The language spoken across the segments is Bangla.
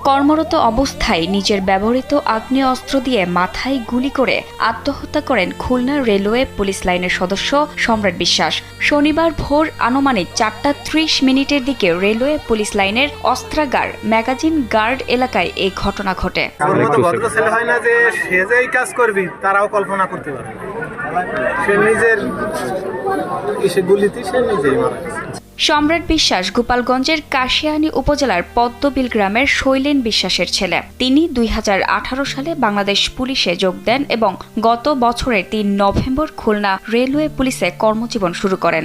কর্মরত অবস্থায় নিজের ব্যবহৃত আগ্নেয়াস্ত্র দিয়ে মাথায় গুলি করে আত্মহত্যা করেন খুলনা রেলওয়ে পুলিশ লাইনের সদস্য সম্রাট বিশ্বাস। শনিবার ভোর আনুমানিক 4:30 দিকে রেলওয়ে পুলিশ লাইনের অস্ত্রাগার ম্যাগাজিন গার্ড এলাকায় এই ঘটনা ঘটে। ভদ্র ছেলে হয় না যে সে যে এই কাজ করবি তারাও কল্পনা করতে পারে। সে নিজের গুলিতে সে নিজেই মারা গেছে। সম্রাট বিশ্বাস গোপালগঞ্জের কাশিয়ানী উপজেলার পদ্মবিল গ্রামের শৈলেন বিশ্বাসের ছেলে। তিনি 2018 সালে বাংলাদেশ পুলিশে যোগ দেন এবং গত বছরের 3 নভেম্বর খুলনা রেলওয়ে পুলিশে কর্মজীবন শুরু করেন।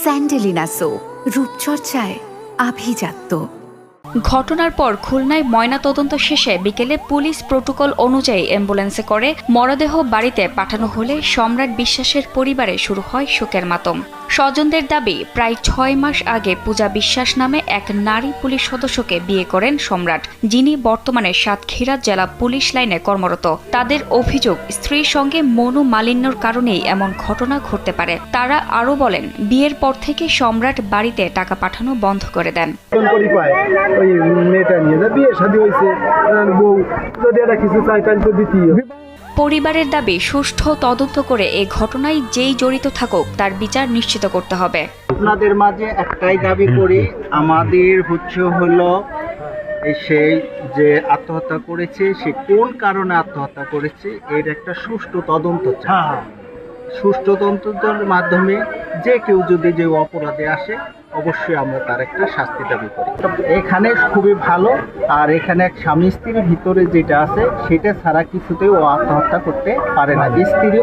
স্যান্ডেলিনা সো, রূপচর্চায় আভিজাত্য। ঘটনার পর খুলনায় ময়নাতদন্ত শেষে বিকেলে পুলিশ প্রোটোকল অনুযায়ী অ্যাম্বুলেন্সে করে মরদেহ বাড়িতে পাঠানো হলে সম্রাট বিশ্বাসের পরিবারে শুরু হয় শোকের মাতম। স্বজনদের দাবি, প্রায় 6 মাস আগে পূজা বিশ্বাস নামে এক নারী পুলিশ সদস্যকে বিয়ে করেন সম্রাট, যিনি বর্তমানে সাতক্ষীরা জেলা পুলিশ লাইনে কর্মরত। তাদের অভিযোগ, স্ত্রীর সঙ্গে মনোমালিন্যর কারণেই এমন ঘটনা ঘটতে পারে। তারা আরও বলেন, বিয়ের পর থেকে সম্রাট বাড়িতে টাকা পাঠানো বন্ধ করে দেন। পরিবারের দাবি, সুষ্ঠু তদন্ত করে এ ঘটনায় যেই জড়িত থাকুক তার বিচার নিশ্চিত করতে হবে। আপনাদের মাঝে একটাই দাবি করি, আমাদের হলো সেই যে আত্মহত্যা করেছে সে কোন কারণে আত্মহত্যা করেছে এর একটা সুষ্ঠু তদন্ত চাই। সুষ্ঠু তদন্তের মাধ্যমে যে কেউ যদি যে অপরাধে আসে অবশ্যই আমরা তার একটা শাস্তি দাবি করি। এখানে খুবই ভালো, আর এখানে এক স্বামী স্ত্রীর ভিতরে যেটা আছে সেটা ছাড়া কিছুতেই ও আত্মহত্যা করতে পারে না। স্ত্রী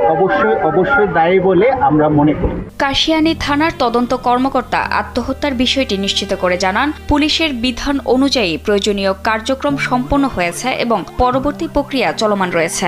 অবশ্যই দায়ী বলে আমরা মনে করি। কাশিয়ানী থানার তদন্ত কর্মকর্তা আত্মহত্যার বিষয়টি নিশ্চিত করে জানান, পুলিশের বিধান অনুযায়ী প্রয়োজনীয় কার্যক্রম সম্পন্ন হয়েছে এবং পরবর্তী প্রক্রিয়া চলমান রয়েছে।